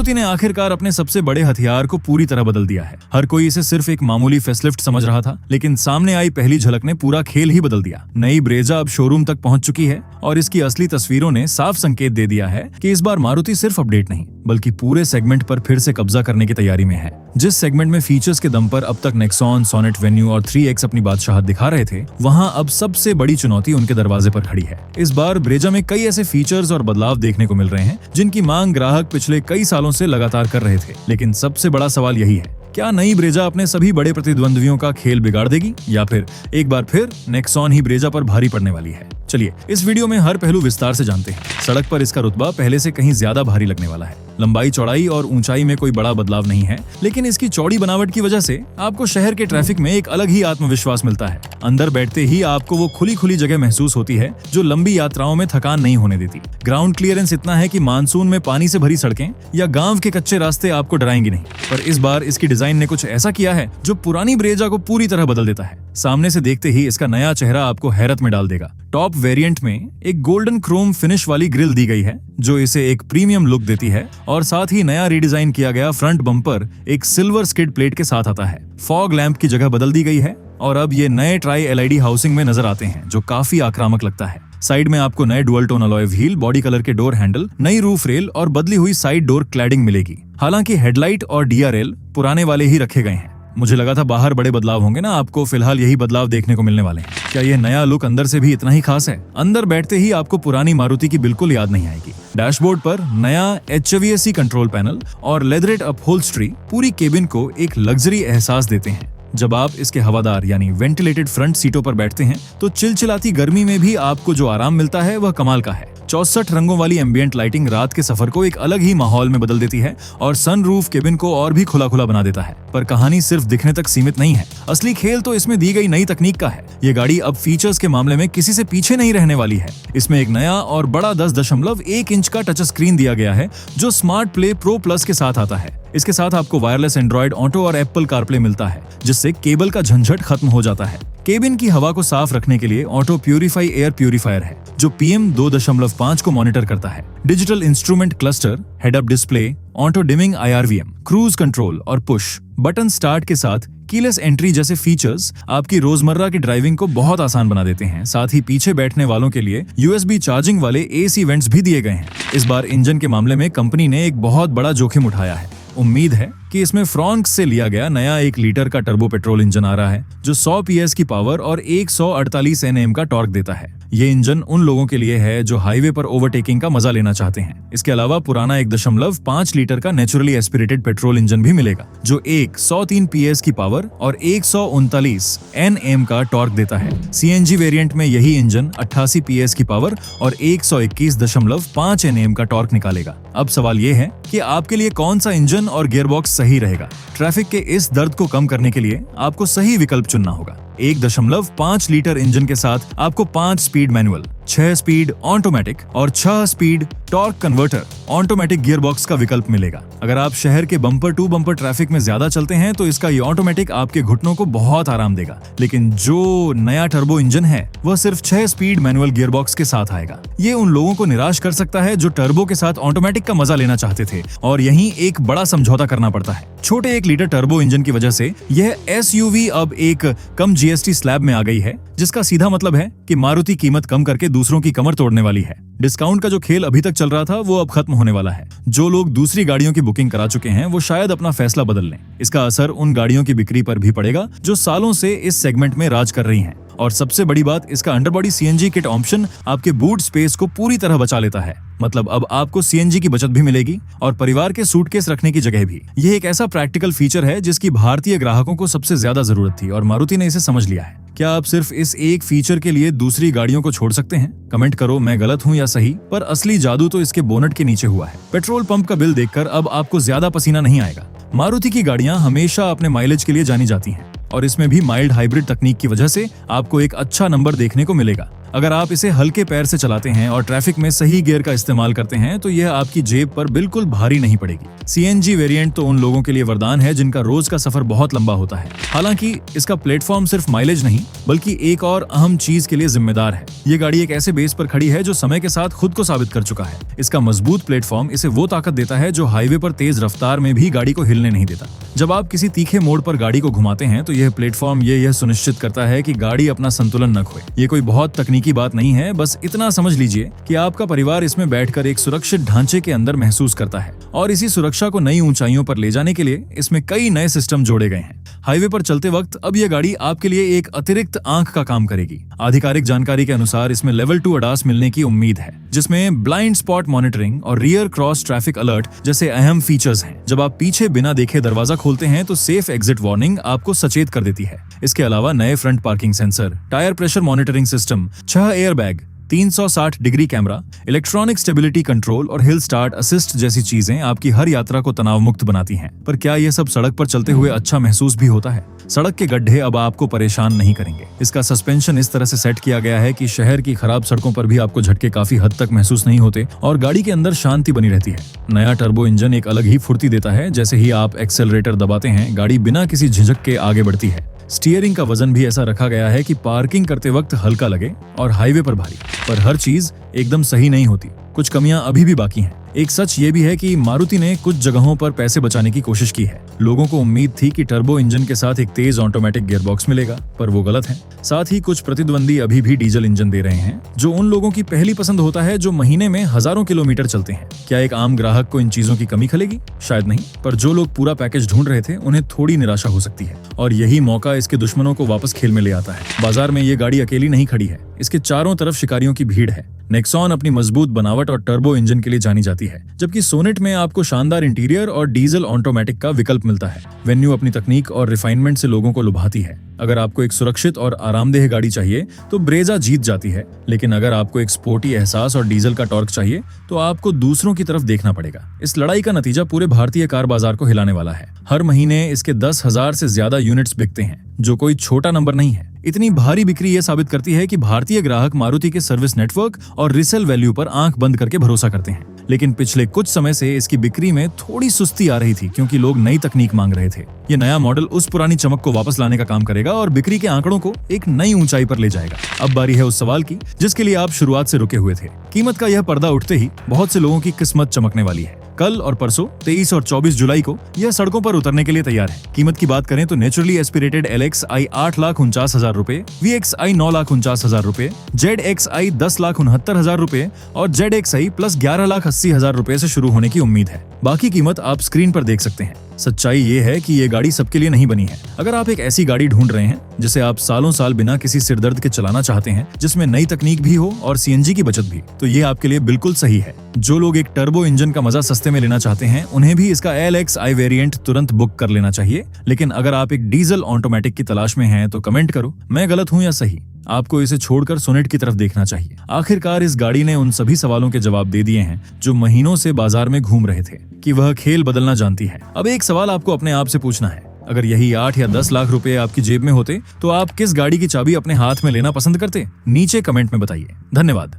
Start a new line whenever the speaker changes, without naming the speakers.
मारुति ने आखिरकार अपने सबसे बड़े हथियार को पूरी तरह बदल दिया है। हर कोई इसे सिर्फ एक मामूली फेसलिफ्ट समझ रहा था, लेकिन सामने आई पहली झलक ने पूरा खेल ही बदल दिया। नई ब्रेजा अब शोरूम तक पहुंच चुकी है और इसकी असली तस्वीरों ने साफ संकेत दे दिया है कि इस बार मारुति सिर्फ अपडेट नहीं बल्कि पूरे सेगमेंट पर फिर से कब्जा करने की तैयारी में है। जिस सेगमेंट में फीचर्स के दम पर अब तक नेक्सॉन, सोनेट, वेन्यू और 3X अपनी बादशाहत दिखा रहे थे, वहां अब सबसे बड़ी चुनौती उनके दरवाजे पर खड़ी है। इस बार ब्रेजा में कई ऐसे फीचर्स और बदलाव देखने को मिल रहे हैं जिनकी मांग ग्राहक पिछले कई सालों से लगातार कर रहे थे। लेकिन सबसे बड़ा सवाल यही है, क्या नई ब्रेजा अपने सभी बड़े प्रतिद्वंद्वियों का खेल बिगाड़ देगी या फिर एक बार फिर नेक्सॉन ही ब्रेजा पर भारी पड़ने वाली है? चलिए इस वीडियो में हर पहलू विस्तार से जानते हैं। सड़क पर इसका रुतबा पहले से कहीं ज्यादा भारी लगने वाला है। लंबाई, चौड़ाई और ऊंचाई में कोई बड़ा बदलाव नहीं है, लेकिन इसकी चौड़ी बनावट की वजह से आपको शहर के ट्रैफिक में एक अलग ही आत्मविश्वास मिलता है। अंदर बैठते ही आपको वो खुली जगह महसूस होती है जो लंबी यात्राओं में थकान नहीं होने देती। ग्राउंड क्लियरेंस इतना है कि मानसून में पानी से भरी सड़कें या गांव के कच्चे रास्ते आपको डराएंगी नहीं। पर इस बार इसकी डिजाइन ने कुछ ऐसा किया है जो पुरानी ब्रेजा को पूरी तरह बदल देता है। सामने से देखते ही इसका नया चेहरा आपको हैरत में डाल देगा। टॉप वेरिएंट में एक गोल्डन क्रोम फिनिश वाली ग्रिल दी गई है जो इसे एक प्रीमियम लुक देती है और साथ ही नया रिडिजाइन किया गया फ्रंट बम्पर एक सिल्वर स्किड प्लेट के साथ आता है। फॉग लैंप की जगह बदल दी गई है और अब ये नए ट्राई LED हाउसिंग में नजर आते हैं जो काफी आक्रामक लगता है। साइड में आपको नए dual tone alloy wheel, body colour के डोर हैंडल, नई रूफ रेल और बदली हुई साइड डोर क्लैडिंग मिलेगी। हालांकि हेडलाइट और DRL पुराने वाले ही रखे गए हैं। मुझे लगा था बाहर बड़े बदलाव होंगे ना, आपको फिलहाल यही बदलाव देखने को मिलने वाले हैं। क्या ये नया लुक अंदर से भी इतना ही खास है? अंदर बैठते ही आपको पुरानी मारुति की बिल्कुल याद नहीं आएगी। डैशबोर्ड पर नया HVAC कंट्रोल पैनल और लेदरेट अपहोल्स्ट्री पूरी केबिन को एक लग्जरी एहसास देते हैं। जब आप इसके हवादार यानी वेंटिलेटेड फ्रंट सीटों पर बैठते हैं तो चिलचिलाती गर्मी में भी आपको जो आराम मिलता है वह कमाल का है। 64 रंगों वाली एम्बिएंट लाइटिंग रात के सफर को एक अलग ही माहौल में बदल देती है और सनरूफ केबिन को और भी खुला बना देता है। पर कहानी सिर्फ दिखने तक सीमित नहीं है, असली खेल तो इसमें दी गई नई तकनीक का है। ये गाड़ी अब फीचर्स के मामले में किसी से पीछे नहीं रहने वाली है। इसमें एक नया और बड़ा 10.1 इंच का टच स्क्रीन दिया गया है जो स्मार्ट प्ले प्रो प्लस के साथ आता है। इसके साथ आपको वायरलेस एंड्रॉइड ऑटो और एप्पल कारप्ले मिलता है जिससे केबल का झंझट खत्म हो जाता है। केबिन की हवा को साफ रखने के लिए ऑटो प्यूरिफाई एयर प्यूरिफायर है जो PM 2.5 को मॉनिटर करता है। Digital instrument cluster, head up display, auto dimming IRVM, cruise control और पुश बटन स्टार्ट के साथ कीलेस एंट्री जैसे फीचर्स आपकी रोजमर्रा की ड्राइविंग को बहुत आसान बना देते हैं। साथ ही पीछे बैठने वालों के लिए USB चार्जिंग वाले AC वेंट्स भी दिए गए हैं। इस बार इंजन के मामले में कंपनी ने एक बहुत बड़ा जोखिम उठाया है। उम्मीद है कि इसमें फ्रॉन्क्स से लिया गया नया 1 लीटर का टर्बो पेट्रोल इंजन आ रहा है जो 100 PS की पावर और 148 Nm का टॉर्क देता है। ये इंजन उन लोगों के लिए है जो हाईवे पर ओवरटेकिंग का मजा लेना चाहते हैं। इसके अलावा पुराना 1.5 लीटर का नेचुरली एस्पिरेटेड पेट्रोल इंजन भी मिलेगा जो 103 PS की पावर और 139 Nm का टॉर्क देता है। CNG वेरिएंट में यही इंजन 88 PS की पावर और 121.5 Nm का टॉर्क निकालेगा। अब सवाल ये है कि आपके लिए कौन सा इंजन और गियरबॉक्स सही रहेगा। ट्रैफिक के इस दर्द को कम करने के लिए आपको सही विकल्प चुनना होगा। 1.5 लीटर इंजन के साथ आपको 5 स्पीड मैनुअल, 6 स्पीड ऑटोमेटिक और 6 speed torque converter automatic gearbox का विकल्प मिलेगा। अगर आप शहर के बम्पर टू बम्पर ट्रैफिक में ज्यादा चलते हैं तो इसका ये ऑटोमेटिक आपके घुटनों को बहुत आराम देगा। लेकिन जो नया टर्बो इंजन है वह सिर्फ 6 स्पीड मैनुअल गियरबॉक्स के साथ आएगा। ये उन लोगों को निराश कर सकता है जो टर्बो के साथ ऑटोमेटिक का मजा लेना चाहते थे और यहीं एक बड़ा समझौता करना पड़ता है। छोटे 1 लीटर टर्बो इंजन की वजह से यह SUV अब एक कम GST स्लैब में आ गई है, जिसका सीधा मतलब है कि मारुति कीमत कम करके दूसरों की कमर तोड़ने वाली है। डिस्काउंट का जो खेल अभी तक चल रहा था वो अब खत्म होने वाला है। जो लोग दूसरी गाड़ियों की बुकिंग करा चुके हैं वो शायद अपना फैसला बदल लें। इसका असर उन गाड़ियों की बिक्री पर भी पड़ेगा जो सालों से इस सेगमेंट में राज कर रही हैं। और सबसे बड़ी बात, इसका अंडरबॉडी CNG किट ऑप्शन आपके बूट स्पेस को पूरी तरह बचा लेता है। मतलब अब आपको CNG की बचत भी मिलेगी और परिवार के सूटकेस रखने की जगह भी। यह एक ऐसा प्रैक्टिकल फीचर है जिसकी भारतीय ग्राहकों को सबसे ज्यादा जरूरत थी और मारुति ने इसे समझ लिया है। क्या आप सिर्फ इस एक फीचर के लिए दूसरी गाड़ियों को छोड़ सकते हैं? कमेंट करो मैं गलत हूं या सही, पर असली जादू तो इसके बोनट के नीचे हुआ है। पेट्रोल पंप का बिल देखकर अब आपको ज्यादा पसीना नहीं आएगा। मारुति की गाड़ियां हमेशा अपने माइलेज के लिए जानी जाती हैं और इसमें भी माइल्ड हाइब्रिड तकनीक की वजह से आपको एक अच्छा नंबर देखने को मिलेगा। अगर आप इसे हल्के पैर से चलाते हैं और ट्रैफिक में सही गियर का इस्तेमाल करते हैं तो यह आपकी जेब पर बिल्कुल भारी नहीं पड़ेगी। सीएनजी वेरिएंट तो उन लोगों के लिए वरदान है जिनका रोज का सफर बहुत लंबा होता है। हालांकि इसका प्लेटफॉर्म सिर्फ माइलेज नहीं बल्कि एक और अहम चीज के लिए जिम्मेदार है। ये गाड़ी एक ऐसे बेस पर खड़ी है जो समय के साथ खुद को साबित कर चुका है। इसका मजबूत प्लेटफॉर्म इसे वो ताकत देता है जो हाईवे पर तेज रफ्तार में भी गाड़ी को हिलने नहीं देता। जब आप किसी तीखे मोड़ पर गाड़ी को घुमाते हैं तो यह प्लेटफॉर्म यह सुनिश्चित करता है कि गाड़ी अपना संतुलन न खोए। ये कोई बहुत तकनीकी बात नहीं है, बस इतना समझ लीजिए कि आपका परिवार इसमें बैठकर एक सुरक्षित ढांचे के अंदर महसूस करता है और इसी सुरक्षा को नई ऊंचाइयों पर ले जाने के लिए इसमें कई नए सिस्टम जोड़े गए हैं। हाईवे पर चलते वक्त अब यह गाड़ी आपके लिए एक अतिरिक्त आंख का काम करेगी। आधिकारिक जानकारी के अनुसार इसमें लेवल 2 ADAS मिलने की उम्मीद है, जिसमें ब्लाइंड स्पॉट मॉनिटरिंग और रियर क्रॉस ट्रैफिक अलर्ट जैसे अहम फीचर्स हैं। जब आप पीछे बिना देखे दरवाजा खोलते हैं तो सेफ एग्जिट वार्निंग आपको सचेत कर देती है। इसके अलावा नए front parking sensor, tyre pressure monitoring system, 6 airbag, 360 degree camera, electronic stability control और हिल स्टार्ट असिस्ट जैसी चीजें आपकी हर यात्रा को तनाव मुक्त बनाती हैं। पर क्या यह सब सड़क पर चलते हुए अच्छा महसूस भी होता है? सड़क के गड्ढे अब आपको परेशान नहीं करेंगे। इसका सस्पेंशन इस तरह से सेट किया गया है कि शहर की खराब सड़कों पर भी आपको झटके काफी हद तक महसूस नहीं होते और गाड़ी के अंदर शांति बनी रहती है। नया टर्बो इंजन एक अलग ही फुर्ती देता है। जैसे ही आप एक्सेलरेटर दबाते हैं, गाड़ी बिना किसी झिझक के आगे बढ़ती है। स्टीयरिंग का वजन भी ऐसा रखा गया है कि पार्किंग करते वक्त हल्का लगे और हाईवे पर भारी। पर हर चीज एकदम सही नहीं होती, कुछ कमियां अभी भी बाकी हैं। एक सच ये भी है कि मारुति ने कुछ जगहों पर पैसे बचाने की कोशिश की है। लोगों को उम्मीद थी कि टर्बो इंजन के साथ एक तेज ऑटोमेटिक गियरबॉक्स मिलेगा, पर वो गलत है। साथ ही कुछ प्रतिद्वंदी अभी भी डीजल इंजन दे रहे हैं, जो उन लोगों की पहली पसंद होता है जो महीने में हजारों किलोमीटर चलते हैं। क्या एक आम ग्राहक को इन चीजों की कमी खलेगी? शायद नहीं, पर जो लोग पूरा पैकेज ढूंढ रहे थे उन्हें थोड़ी निराशा हो सकती है और यही मौका इसके दुश्मनों को वापस खेल में ले आता है। बाजार में ये गाड़ी अकेली नहीं खड़ी है, इसके चारों तरफ शिकारियों की भीड़ है। नेक्सॉन अपनी मजबूत बनावट और टर्बो इंजन के लिए जानी जाती है, जबकि सोनेट में आपको शानदार इंटीरियर और डीजल ऑटोमेटिक का विकल्प मिलता है। वेन्यू अपनी तकनीक और रिफाइनमेंट से लोगों को लुभाती है। अगर आपको एक सुरक्षित और आरामदेह गाड़ी चाहिए तो ब्रेजा जीत जाती है, लेकिन अगर आपको एक स्पोर्टी एहसास और डीजल का टॉर्क चाहिए तो आपको दूसरों की तरफ देखना पड़ेगा। इस लड़ाई का नतीजा पूरे भारतीय कार बाजार को हिलाने वाला है। हर महीने इसके 10,000 से ज्यादा यूनिट्स बिकते हैं, जो कोई छोटा नंबर नहीं है। इतनी भारी बिक्री ये साबित करती है कि भारतीय ग्राहक मारुति के सर्विस नेटवर्क और रीसेल वैल्यू पर आंख बंद करके भरोसा करते हैं। लेकिन पिछले कुछ समय से इसकी बिक्री में थोड़ी सुस्ती आ रही थी, क्योंकि लोग नई तकनीक मांग रहे थे। ये नया मॉडल उस पुरानी चमक को वापस लाने का काम करेगा और बिक्री के आंकड़ों को एक नई ऊंचाई पर ले जाएगा। अब बारी है उस सवाल की जिसके लिए आप शुरुआत से रुके हुए थे। कीमत का यह पर्दा उठते ही बहुत से लोगों की किस्मत चमकने वाली है। कल और परसों 23 और 24 जुलाई को यह सड़कों पर उतरने के लिए तैयार है। कीमत की बात करें तो नेचुरली एस्पिरेटेड LXi 8,49,000 रुपए, VXi 9,49,000 रुपए, ZXi 10,69,000 रुपए और ZXi प्लस 11,80,000 रुपए से शुरू होने की उम्मीद है। बाकी कीमत आप स्क्रीन पर देख सकते हैं। सच्चाई ये है कि ये गाड़ी सबके लिए नहीं बनी है। अगर आप एक ऐसी गाड़ी ढूंढ रहे हैं जिसे आप सालों साल बिना किसी सिरदर्द के चलाना चाहते हैं, जिसमें नई तकनीक भी हो और CNG की बचत भी, तो ये आपके लिए बिल्कुल सही है। जो लोग एक टर्बो इंजन का मजा सस्ते में लेना चाहते हैं, उन्हें भी इसका LXi वेरिएंट तुरंत बुक कर लेना चाहिए। लेकिन अगर आप एक डीजल ऑटोमेटिक की तलाश में हैं तो कमेंट करो, मैं गलत हूं या सही। आपको इसे छोड़कर सोनेट की तरफ देखना चाहिए। आखिरकार इस गाड़ी ने उन सभी सवालों के जवाब दे दिए हैं जो महीनों से बाजार में घूम रहे थे कि वह खेल बदलना जानती है। अब एक सवाल आपको अपने आप से पूछना है, अगर यही 8 या 10 लाख रुपए आपकी जेब में होते तो आप किस गाड़ी की चाबी अपने हाथ में लेना पसंद करते? नीचे कमेंट में बताइए। धन्यवाद।